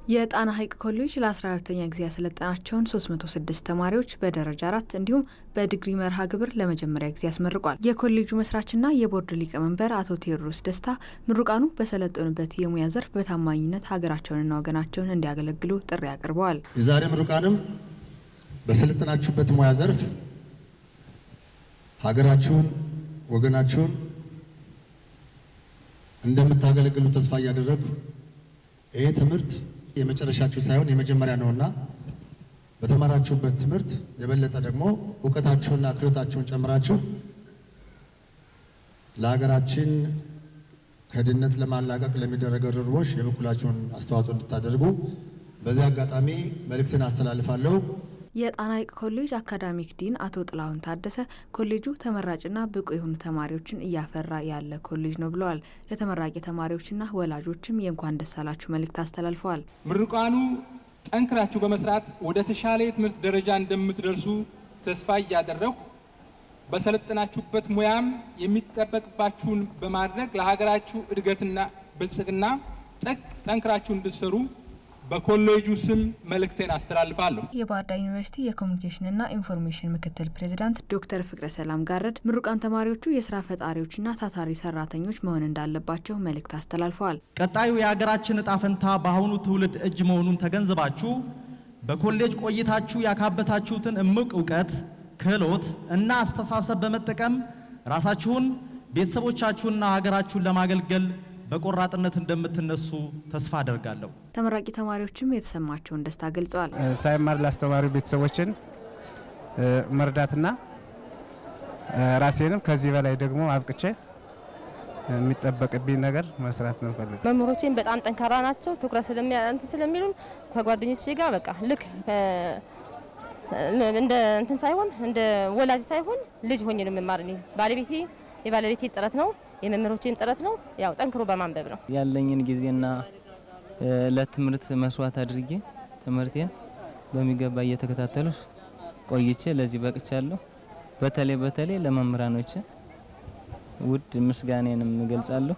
የጣና ሐይቅ ኮሌጅ ለ14ኛ ጊዜ ያሰለጠናቸውን 306 ተማሪዎች በደረጃ 4 እንዲሁም በዲግሪ መርሃ ግብር ለመጀመሪያ ጊዜ ያስመርቋል። የኮሌጁ መስራችና የቦርድ ሊቀመንበር አቶ ቴዎድሮስ ደስታ ምሩቃኑ በሰለጠኑበት የሙያ ዘርፍ በታማኝነት ሀገራቸውንና ወገናቸውን እንዲያገለግሉ ጥሪ አቅርበዋል። የዛሬ ምሩቃንም በሰለጠናችሁበት ሙያ ዘርፍ ሀገራችሁን ወገናችሁን እንደምታገለግሉ ተስፋ ያደረኩ ይሄ ትምህርት የመጨረሻችሁ ሳይሆን የመጀመሪያ ነውና በተማራችሁበት ትምህርት የበለጠ ደግሞ ዕውቀታችሁንና ክህሎታችሁን ጨምራችሁ ለሀገራችን ከድህነት ለማላቀቅ ለሚደረገው ርብርቦች የበኩላችሁን አስተዋጽኦ እንድታደርጉ በዚህ አጋጣሚ መልእክትን አስተላልፋለሁ። የጣና ሐይቅ ኮሌጅ አካዳሚክ ዲን አቶ ጥላሁን ታደሰ ኮሌጁ ተመራጭና ብቁ የሆኑ ተማሪዎችን እያፈራ ያለ ኮሌጅ ነው ብለዋል። ለተመራቂ ተማሪዎችና ወላጆችም የእንኳን ደስ አላችሁ መልእክት አስተላልፈዋል። ምሩቃኑ ጠንክራችሁ በመስራት ወደ ተሻለ የትምህርት ደረጃ እንደምትደርሱ ተስፋ እያደረኩ በሰለጠናችሁበት ሙያም የሚጠበቅባችሁን በማድረግ ለሀገራችሁ እድገትና ብልጽግና ጠንክራችሁ እንድትሰሩ በኮሌጁ ስም መልእክቴን አስተላልፋለሁ። የባህር ዳር ዩኒቨርሲቲ የኮሙኒኬሽንና ኢንፎርሜሽን ምክትል ፕሬዝዳንት ዶክተር ፍቅረ ሰላም ጋረድ ምሩቃን ተማሪዎቹ የስራ ፈጣሪዎችና ታታሪ ሰራተኞች መሆን እንዳለባቸው መልእክት አስተላልፈዋል። ቀጣዩ የሀገራችን ዕጣ ፈንታ በአሁኑ ትውልድ እጅ መሆኑን ተገንዝባችሁ በኮሌጅ ቆይታችሁ ያካበታችሁትን እምቅ ዕውቀት፣ ክህሎት እና አስተሳሰብ በመጠቀም ራሳችሁን ቤተሰቦቻችሁንና ሀገራችሁን ለማገልገል በቆራጥነት እንደምትነሱ ተስፋ አደርጋለሁ። ተመራቂ ተማሪዎችም የተሰማቸውን ደስታ ገልጸዋል። ሳይማር ላስተማሩ ቤተሰቦችን መርዳትና ራሴንም ከዚህ በላይ ደግሞ አብቅቼ የሚጠበቅብኝ ነገር መስራት ነው ፈልግ። መምህሮቼም በጣም ጠንካራ ናቸው። ትኩረት ስለሚሉን ከጓደኞቼ ጋር በቃ ልክ እንደ እንትን ሳይሆን እንደ ወላጅ ሳይሆን ልጅ ሆኜ ነው መማር። የባለቤቴ ጥረት ነው የመምህሮቼም ጥረት ነው። ያው ጠንክሮ በማንበብ ነው ያለኝን ጊዜና ለትምህርት መስዋዕት አድርጌ ትምህርቴን በሚገባ እየተከታተልኩ ቆይቼ ለዚህ በቅቻለሁ። በተለይ ለመምህራኖች ውድ ምስጋናዬንም እገልጻለሁ።